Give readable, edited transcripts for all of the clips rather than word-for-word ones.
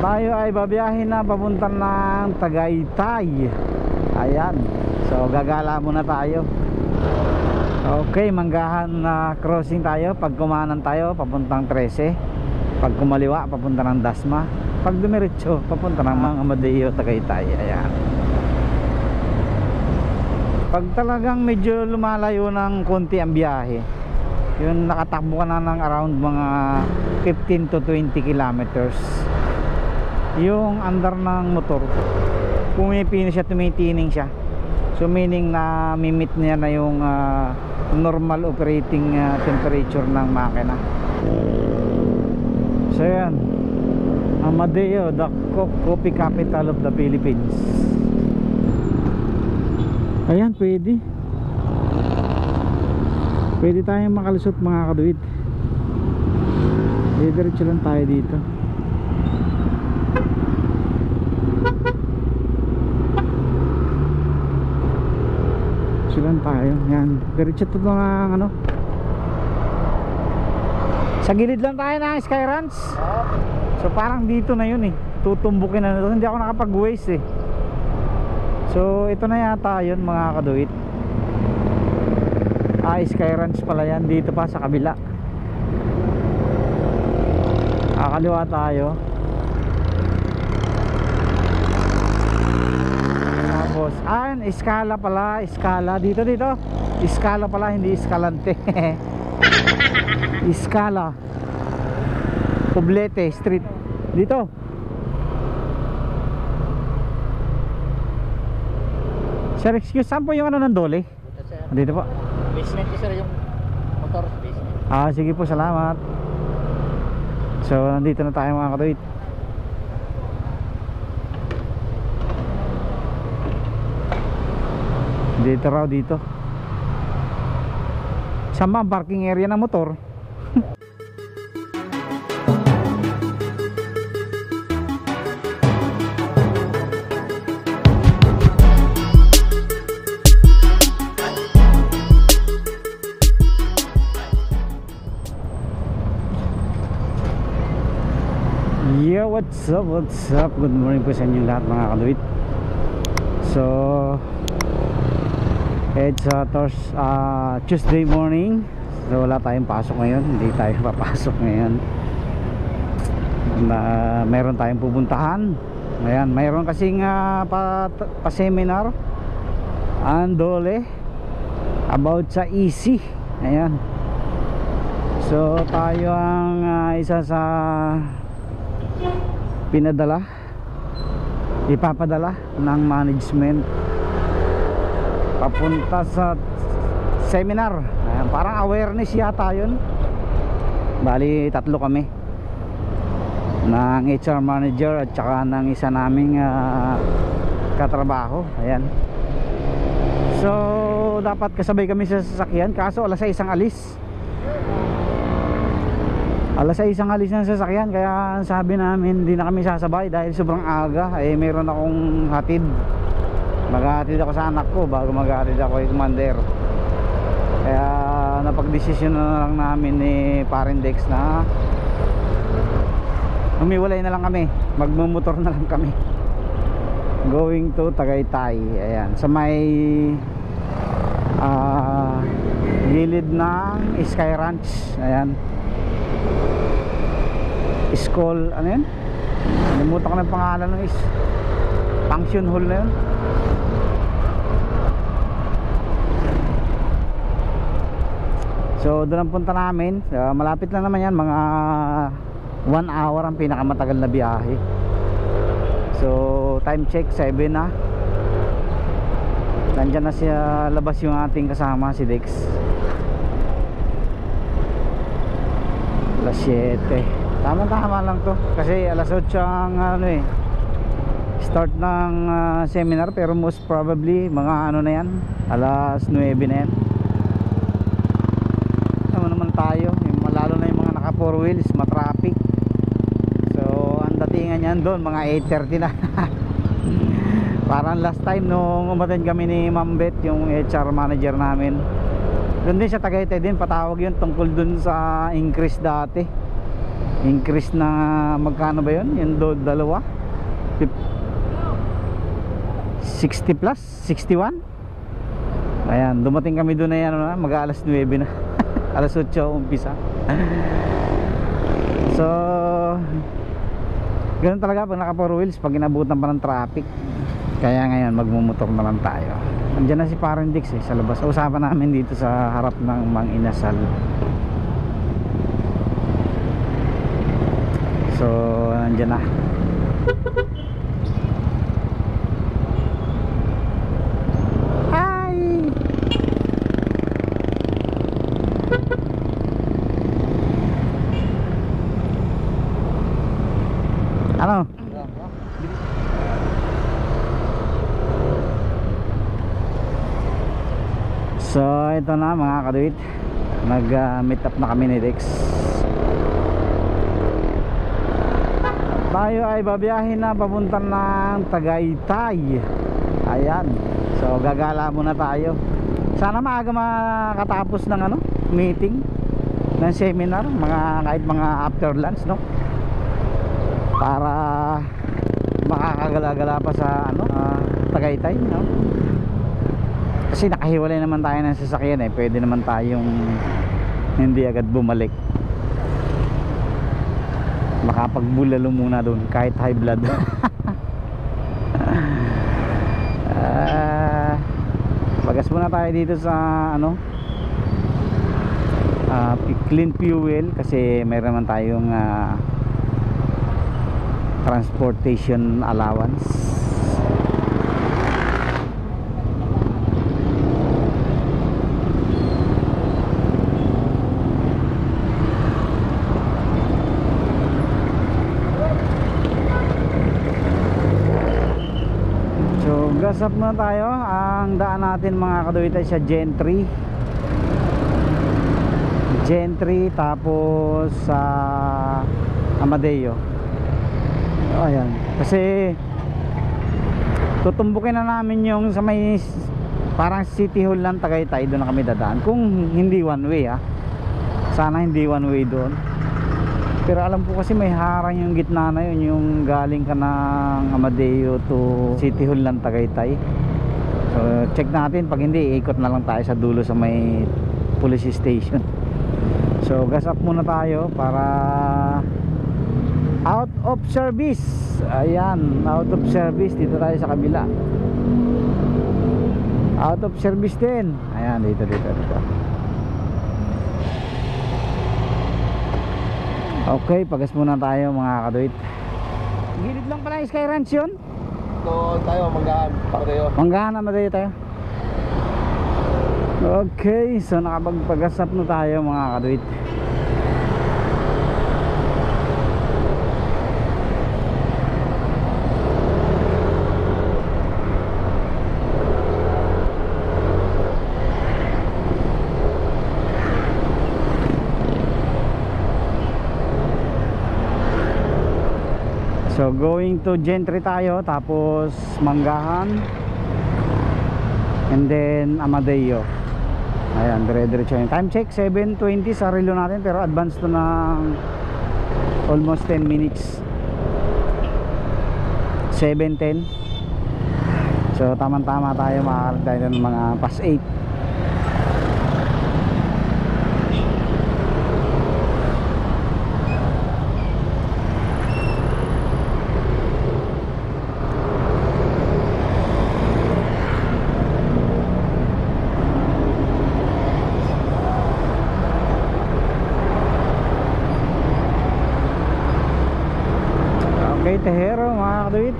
Tayo ay babiyahin na papunta ng Tagaytay. Ayan. So gagala muna tayo. Okay, Manggahan na crossing tayo. Pag kumanan tayo papuntang 13. Pag kumaliwa papunta ng Dasma. Pag dumiretso papunta ng Amadeo, Tagaytay. Ayan. Pag talagang medyo lumalayo ng konti ang biyahe, yun, nakatakbo ka na ng around mga 15 to 20 kilometers, yung andar ng motor pumipino siya, tumitining siya. So meaning na mimit niya na yung normal operating temperature ng makina. So yan, Amadeo, the coffee capital of the Philippines. Ayan, pwede tayong makalusot mga kaduwid. Diretso lang tayo dito. Silan tayo. Yan, diretso to ng ano. Sa gilid lang tayo ng Skyranch. So parang dito na yun eh. Tutumbukin na nito. Hindi ako nakapag-waste eh. So ito na yata yun mga kaduwit. Skyranch pala yan. Dito pa sa kabila. Kakaliwa tayo. Tapos Iskala pala. Iskala dito. Iskala pala, hindi Escalante. Iskala Poblete Street. Dito. Sir, excuse, saan po yung ano ng Dole? Dito po. Basement ko sir, yung motor basement. Sige po, salamat. So, nandito na tayo mga katuwid. Dito raw, dito. Saan ba ang parking area ng motor? Yeah, what's up? Good morning po sa inyo lahat mga kaduwit. So it's Tuesday morning. So wala tayong pasok ngayon. Hindi tayo papasok ngayon. Meron tayong pupuntahan. Ayan, mayroon kasing pa-seminar Andole about sa EC. Ayan. So tayo ang isa sa ipapadala ng management papunta sa seminar. Ayan, parang awareness yata yun. Bali 3 kami, ng HR manager at saka ng isa naming katrabaho. Ayan. So dapat kasabay kami sa sasakyan, kaso alas 6 ang alis. Alas 6 ang alis ng sasakyan, kaya sabi namin hindi na kami sasabay dahil sobrang aga. Meron akong hatid. Maghahatid ako sa anak ko bago maghahatid ako kay Commander. Kaya napagdesisyon na lang namin ni Parindex na humiwalay na lang kami, magmumotor na lang kami going to Tagaytay. Ayan, sa may gilid ng Skyranch. Ayan, school, ano yun? Nalimutan ko na yung pangalan ng function hall na yun. So doon ang punta namin. Malapit lang naman yan, mga 1 hour ang pinakamatagal na biyahe. So time check 7 na. Nandiyan na siya labas yung ating kasama, si Dex. Alas 7. Tama lang to kasi alas 8 ang start ng seminar, pero most probably mga ano na yan, alas 9 na yan. Naman tayo, lalo na yung mga naka 4 wheels, matraffic. So ang datingan yan doon mga 8:30 na. Parang last time nung umaten kami ni Ma'am Beth, yung HR manager namin, doon din sa Tagaytay din, patawag yun tungkol dun sa increase dati. increase na magkano ba yun? Yung dalawa 60 plus 61. Ayan, dumating kami doon na yan, mag-alas 9 na. Alas 8 umpisa. So ganun talaga pag naka 4 wheels, pag inabutan pa ng traffic. Kaya ngayon magmumotor na lang tayo. Andiyan na si Parang Dix sa labas. Usapan namin dito sa harap ng Mang Inasal. So andiyan na. Hi. Ano? So ito na mga kaduit, nag-meet up na kami ni Dex. Tayo ay babiyahin na papunta ng Tagaytay. Ayan, so gagala muna tayo. Sana maaga makatapos ng meeting, ng seminar, kahit mga after lunch, no? Para makakagala-gala pa sa Tagaytay, no? Kasi nakahiwalay naman tayo ng sasakyan pwede naman tayong hindi agad bumalik, makapagbulalo muna doon kahit high blood. Pagas muna tayo dito sa clean fuel kasi mayroon naman tayong transportation allowance. Gas up muna tayo. Ang daan natin mga kaduit ay sa Gentry. Tapos sa Amadeo. Ayan, kasi tutumbukin na namin yung sa may parang City Hall ng Tagaytay. Doon na kami dadaan kung hindi one way. Sana hindi one way doon. Pero alam ko kasi may harang yung gitna na yun, yung galing ka ng Amadeo to City Hall ng Tagaytay. So check natin, pag hindi ikot na lang tayo sa dulo sa may police station. So gas up muna tayo para out of service. Ayan, out of service. Dito tayo sa kabila. Out of service din. Ayan, dito. Okay, pagas muna tayo mga kaduit. Gilid lang pala yung Sky Ranch yun. Ito tayo, Manggahan. Manggahan na tayo. Okay, so nakapagpagasap na tayo mga kaduit. So going to Gentry tayo, tapos Manggahan, and then Amadeo. Ayan, dire-diretso yun. Time check 7:20 sa relo natin, pero advance to ng almost 10 minutes. 7:10. So tamang-tama tayo, makakalit tayo ng mga past 8. Okay, Tejero mga kaduit.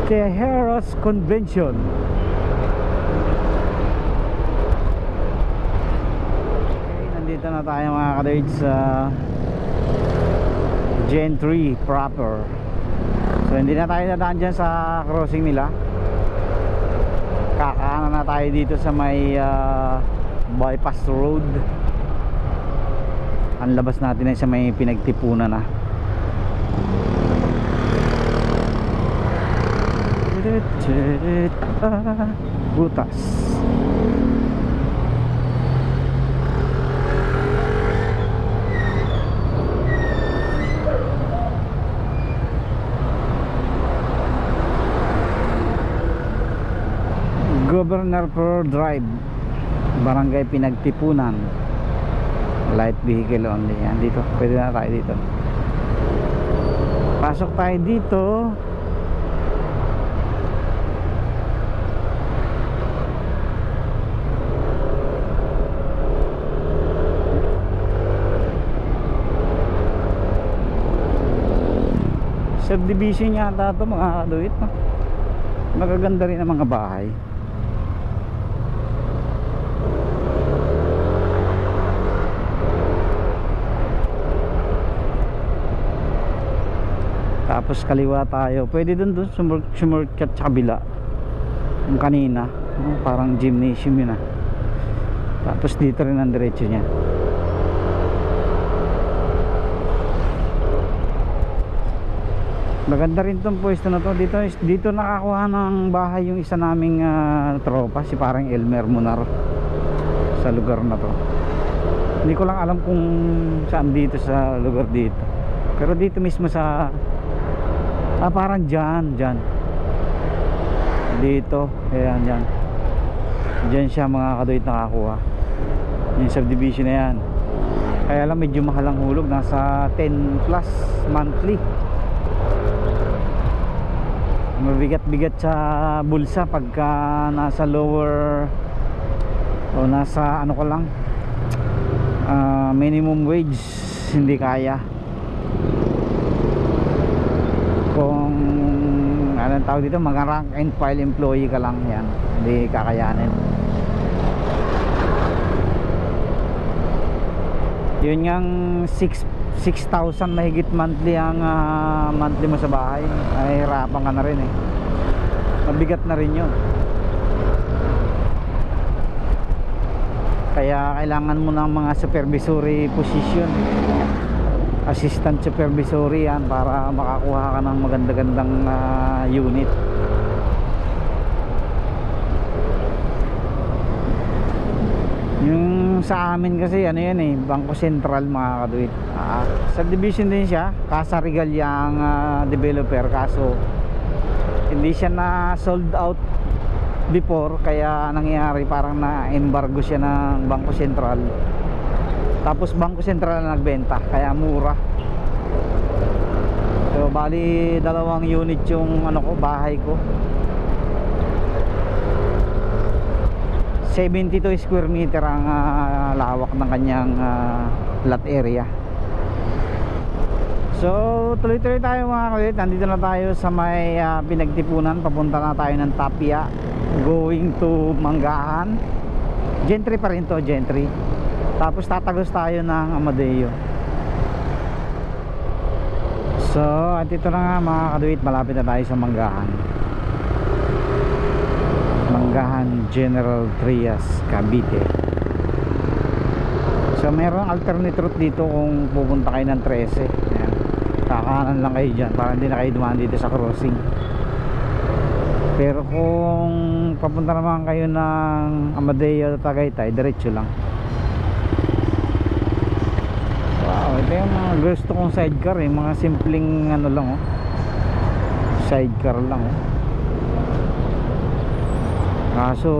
Tejeros Convention. Okay, nandito na tayo mga kaduit sa Gentry proper. So hindi na tayo dadaan dyan sa crossing nila. Kakaanan na tayo dito sa may bypass road. Ang labas natin ay sa may pinagtipunan na. Butas. Governor Pro Drive, Barangay Pinagtipunan, light vehicle only. Yan, dito pwede na tayo dito. Pasok tayo dito. Subdivision yata ito mga kaduit, no? Magaganda rin ang mga bahay. Tapos kaliwa tayo. Pwede dun sumurkat sa kabila. Yung kanina, no? Parang gymnasium yun, ah. Tapos dito rin ang diretso niya. Maganda rin tong pwesto na to. Dito nakakuha ng bahay yung isa naming tropa, si parang Elmer Munar, sa lugar na to. Hindi ko lang alam kung saan dito sa lugar dito, pero dito mismo sa parang dyan dito, ayan, dyan siya mga kaduit nakakuha yung subdivision na yan. Kaya lang medyo mahal ang hulog, nasa 10 plus monthly. Mabigat-bigat sa bulsa pagka nasa lower o nasa ano ko lang, minimum wage, hindi kaya. Kung anong tawag dito, mga rank and file employee ka lang, yan, hindi kakayanin. Yun yung 6,000 mahigit monthly ang monthly mo sa bahay, ay hirapan ka na rin eh, mabigat na rin yun. Kaya kailangan mo ng mga supervisory position, assistant supervisory, yan, para makakuha ka ng maganda-gandang unit. Yung sa amin kasi ano yan eh, Bangko Sentral mga kaduit. Subdivision din siya, Casa Regal yung developer, kaso hindi siya na sold out before, kaya nangyayari parang na embargo siya ng Bangko Sentral. Tapos Bangko Sentral na nagbenta, kaya mura. So bali 2 unit yung ano ko, bahay ko. 72 square meter ang lawak ng kanyang lot area. So tuloy-tuloy tayo mga kalit. Nandito na tayo sa may Pinagtipunan. Papunta na tayo ng Tapia, going to Manggahan. Gentry pa rin to, Gentry. Tapos tatagos tayo ng Amadeo. So at ito na nga mga kaduit, malapit na tayo sa Manggahan. Manggahan General Trias, Cavite. So mayroong alternate route dito kung pupunta kayo ng 13. Ayan. Kakanan lang kayo dyan para hindi na kayo dumaan dito sa crossing. Pero kung papunta naman kayo ng Amadeo, Tagaytay, diretso lang. Wow, ito yung mga gusto kong sidecar eh, mga simpleng ano lang, oh, sidecar lang, oh. Kaso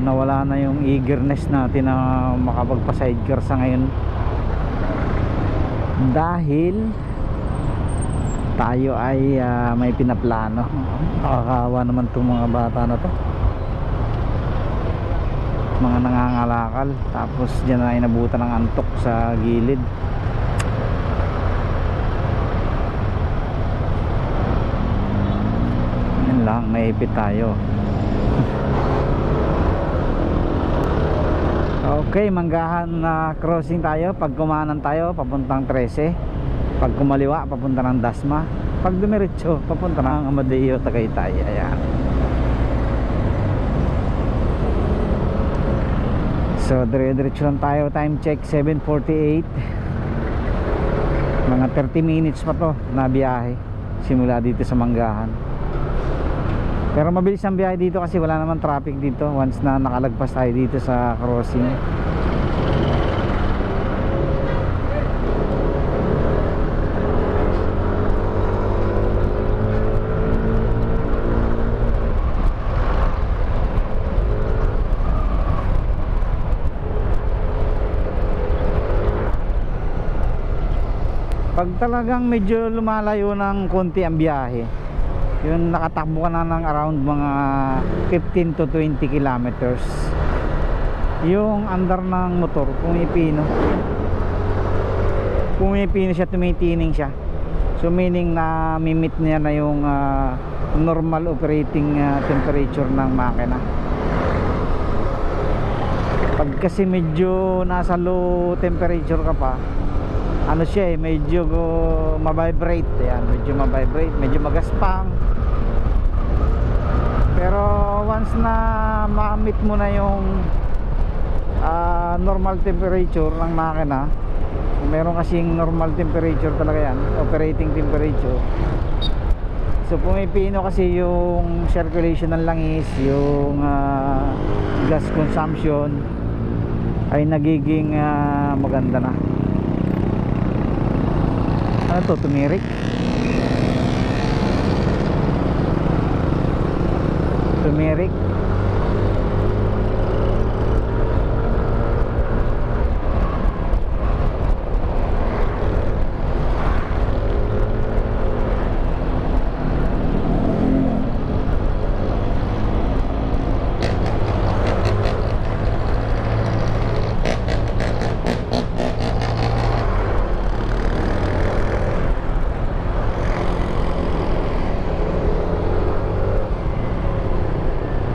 nawala na yung eagerness natin na makapagpa-sidecar sa ngayon, dahil tayo ay may pinaplano. Nakakawa naman itong mga bata na to, mga nangangalakal, tapos dyan na inabutan ng antok sa gilid. Yan lang, naipit tayo. Okay, Manggahan na crossing tayo. Pag kumanan tayo, papuntang 13. Pag kumaliwa, papunta ng Dasma. Pag dumiretso, papunta ng Amadeo, Tagaytay. Ayan. So, dire-diretso lang tayo. Time check, 7:48. Mga 30 minutes pa to na biyahe simula dito sa Manggahan. Pero mabilis ang biyahe dito kasi wala naman traffic dito once na nakalagpas tayo dito sa crossing. Pag talagang medyo lumalayo ng konti ang biyahe, yung nakatakbo ka na ng around mga 15 to 20 kilometers, yung andar ng motor pumipino siya, tumitining siya. So meaning na mimit niya na yung normal operating temperature ng makina. Pag kasi medyo nasa low temperature ka pa, ano siya medyo ma-vibrate. Ayan, medyo ma-vibrate, medyo magaspang. Pero once na ma-meet mo na yung normal temperature ng makina, meron kasing normal temperature talaga yan, operating temperature. So pumipino kasi yung circulation ng langis, yung gas consumption ay nagiging maganda na. Ano to, tumirik? Tumirik.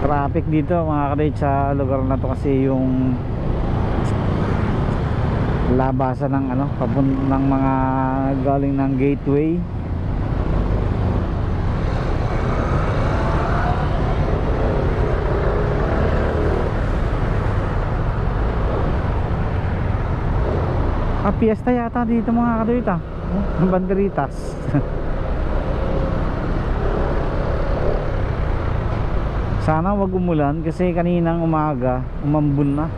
Traffic dito mga kadate sa lugar na to kasi yung labasan ng ng mga galing ng gateway. Piyesta yata dito mga kadate ng banderitas. Sana wag umulan kasi kaninang umaga umambon na.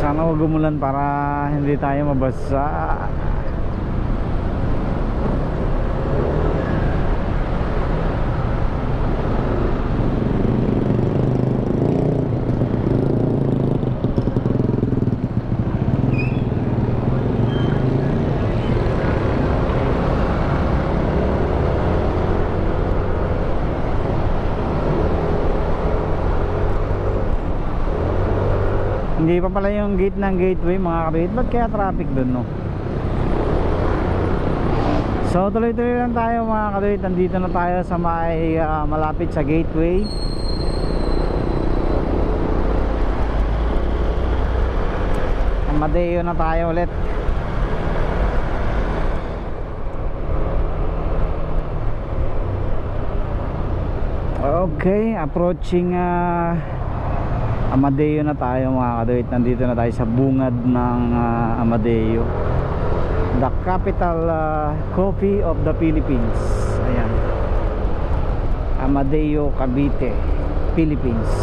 Sana wag umulan para hindi tayo mabasa. Hindi pa pala yung gate ng gateway mga kabit. Ba't kaya traffic dun, no? So tuloy-tuloy lang tayo mga kabit. Nandito na tayo sa may malapit sa gateway. Amadeo na tayo ulit. Okay, approaching Amadeo na tayo mga kadawit. Nandito na tayo sa bungad ng Amadeo, the capital coffee of the Philippines. Ayan, Amadeo, Cavite, Philippines.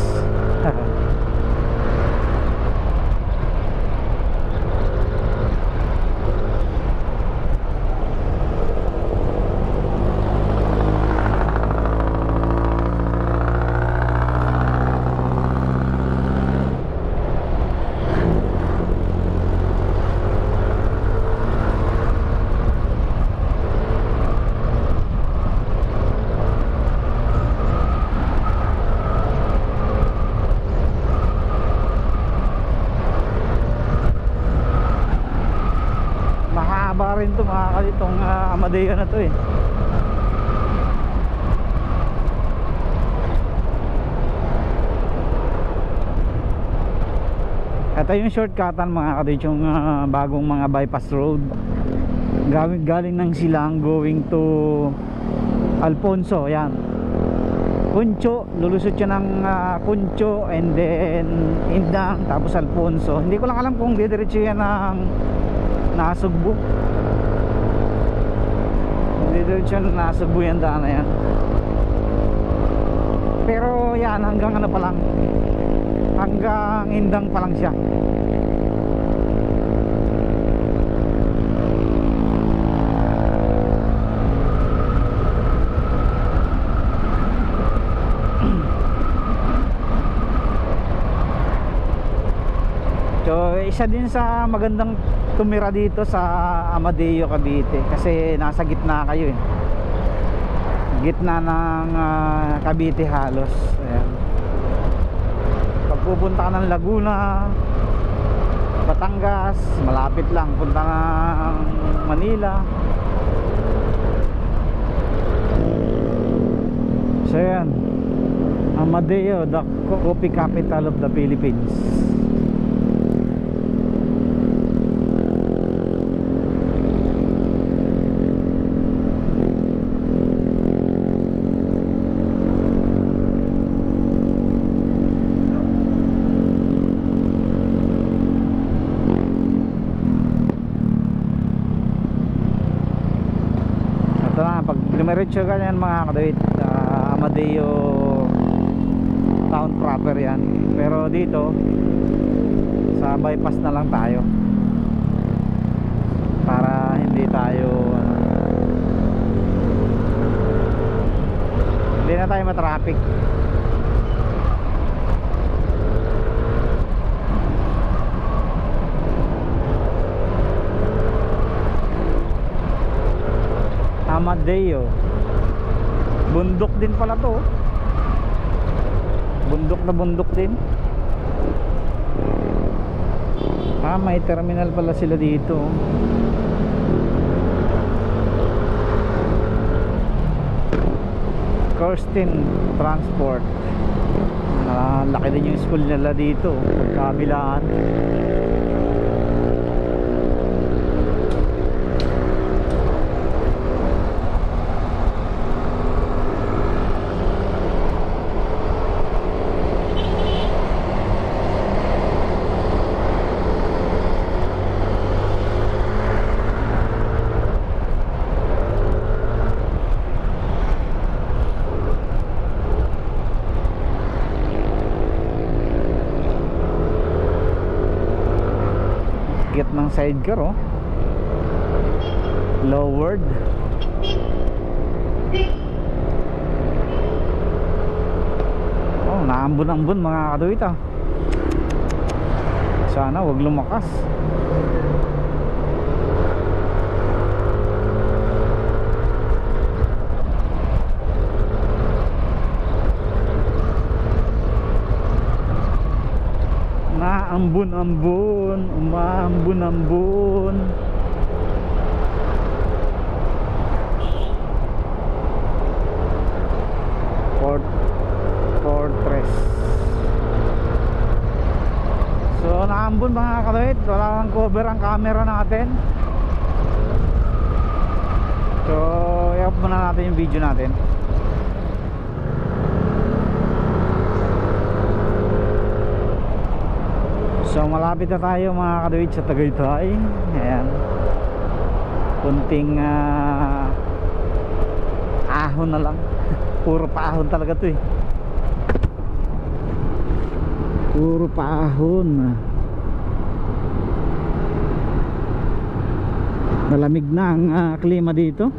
Rin to mga kalitong Amadeo na to eh. Ito yung shortcutan mga kadit, yung bagong mga bypass road galing ng Silang going to Alfonso. Yan, Cuncho, lulusot siya ng Cuncho and then Indang, tapos Alfonso. Hindi ko lang alam kung didiretso yan ng Nasugbu. Diretso na Nasugbu yan, daan na yan. Pero yan, hanggang ano pa lang, hanggang Indang pa lang siya. So isa din sa magandang tumira dito sa Amadeo, Cavite, kasi nasa gitna kayo eh. Gitna ng Cavite halos. Ayan. Pag pupunta ka ng Laguna, Batangas, malapit lang. Punta ng Manila. So yan, Amadeo, the coffee capital of the Philippines. Ito na, pag dumiretso ka yan mga kadawit, Amadeo town proper yan. Pero dito sa bypass na lang tayo para hindi tayo hindi na tayo matraffic. Amadeo, bundok din pala to. Bundok na bundok din. May terminal pala sila dito. Kirsten Transport. Laki din yung school nila dito, kabilaan. Ng sidecar oh, lowered. Oh, naambon-ambon mga kaduit ah. Sana wag lumakas. Naambon-ambon, umaambon-ambon. Fortress. So naambon mga kalawit, wala nang cover ang camera natin. So i-off muna natin yung video natin. So malapit na tayo mga kaduwid sa Tagaytay. Ayan. Kunting ahon na lang. Puro paahon talaga to eh. Puro paahon. Malamig na ang klima dito.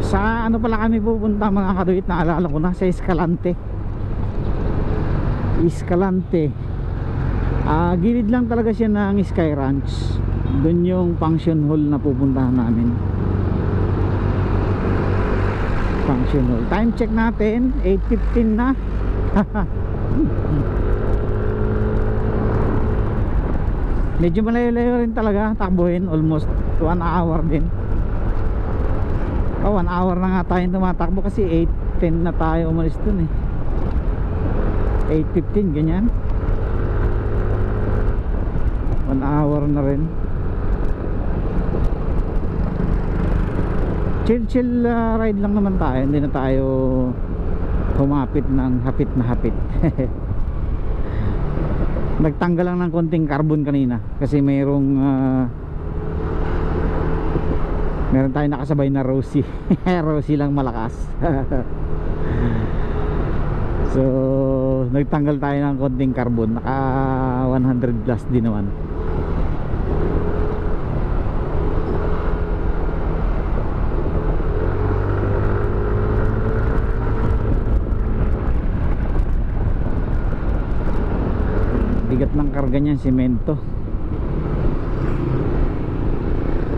Sa ano pala kami pupunta mga kaduit, naalala ko na, sa Escalante. Gilid lang talaga siya ng Sky Ranch. Doon yung function hall na pupuntahan namin. Function hall. Time check natin 8:15 na. Medyo malayo-layo rin talaga takbuhin, almost 1 hour din. 1 hour na nga tayong tumatakbo kasi 8:10 na tayo umalis dun eh. 8:15 ganyan. 1 hour na rin. Chill ride lang naman tayo. Hindi na tayo humapit ng hapit na hapit. Nagtanggal lang ng konting carbon kanina kasi meron tayong nakasabay na Rosie. Rosie lang malakas. So nagtanggal tayo ng konting carbon. Naka 100 plus din naman. bigat ng karga niyan, simento.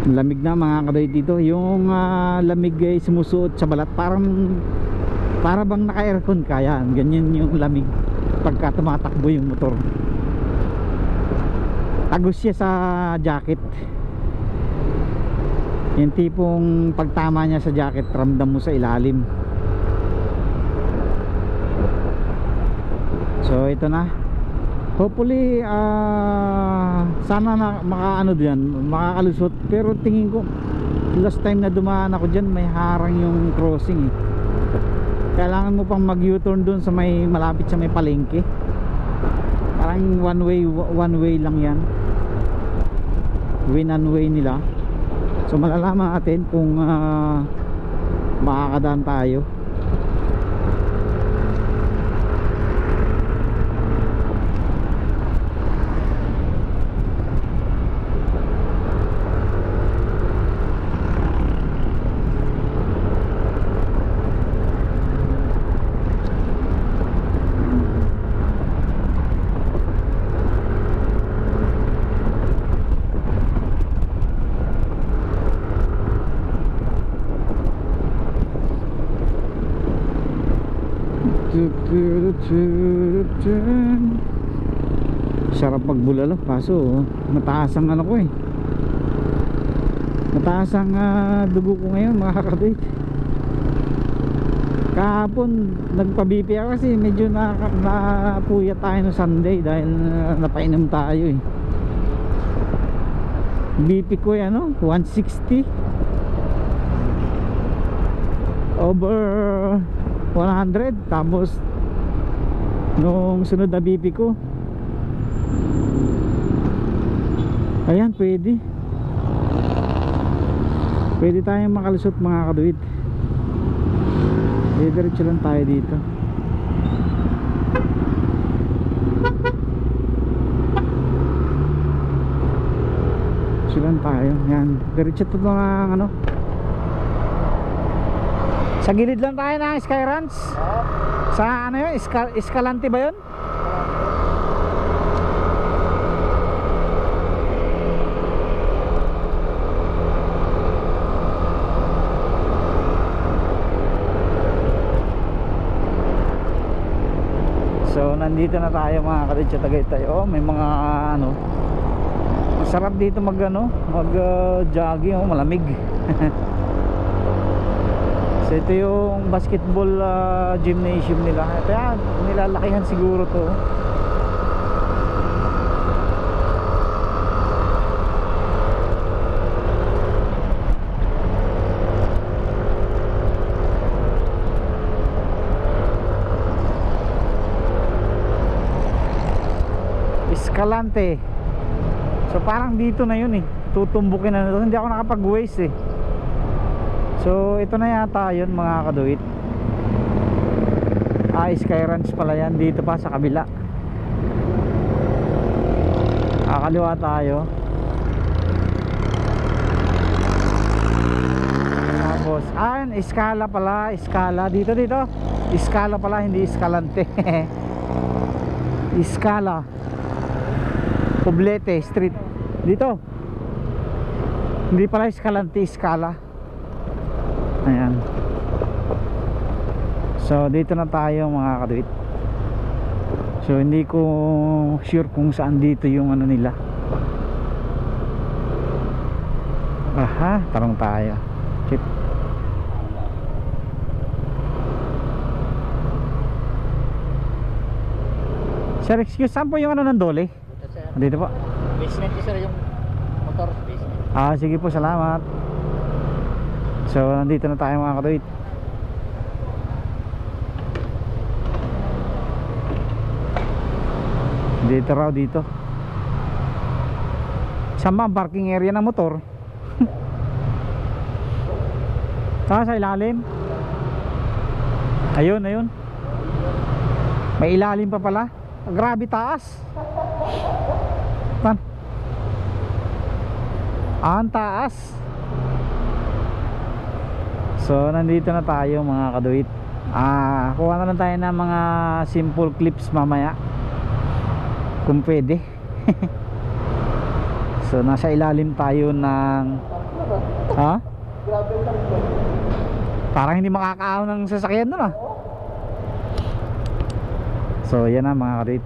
Lamig na mga kadoy dito. Yung lamig ay sumusuot sa balat, para bang naka-aircon ka. Yan, ganyan yung lamig pagka tumatakbo yung motor. Tagos siya sa jacket. Yung tipong pagtama niya sa jacket, ramdam mo sa ilalim. So ito na, hopefully sana na makaano diyan, makakalusot. Pero tingin ko last time na dumaan ako diyan, may harang yung crossing eh. Kailangan mo pang mag U-turn dun sa may malapit sa may palengke. Parang one way lang yan, win and way nila. So malalaman natin kung makakadaan tayo. Sarap magbulalo, kaso mataas ang ano ko eh, mataas ang dugo ko ngayon mga kakadate. Kahapon nagpa-BP ako kasi medyo napuyat tayo no Sunday dahil napainom tayo eh. BP ko ay 160 over 100. Tapos nung sunod na BP ko, ayan, pwede tayong makalusot mga kaduwid. Diretso lang tayo dito. Silang tayo, yan, diretso to ng sa gilid lang tayo ng Sky Ranch. Sa ano yun? Escalante ba yun? So nandito na tayo mga kaditsa, Tagaytay. Oh, may mga masarap dito mag jogging, malamig. So ito yung basketball gymnasium nila. Ito yan, nilalakihan siguro to. Escalante. So parang dito na yun eh, tutumbukin na nito. Hindi ako nakapag-waste eh. So ito na yata yun mga kaduit. Sky Ranch pala yan. Dito pa sa kabila, kakaliwa tayo. Tapos Escala pala. Escala dito. Escala pala, hindi Escalante. Escala Poblete Street dito. Hindi pala Escalante, Escala. Ayan. So dito na tayo mga kaduit. So hindi ko sure kung saan dito yung nila. Aha, tarong tayo. Chip. Sir, excuse, saan po yung ng Dole? Dito po. Basement sir, yung motor basement. Sige po, salamat. So nandito na tayo mga katuit. Dito raw dito. Saan ba ang parking area ng motor? Sa ilalim. Ayun. May ilalim pa pala. Grabe taas. Ang taas. So nandito na tayo mga kaduit. Kuha na lang tayo ng mga simple clips mamaya. kung pwede. So nasa ilalim tayo ng ha? Grabe lang ba? Parang hindi makakaahon ng sasakyan doon ah. So yan na mga kadit.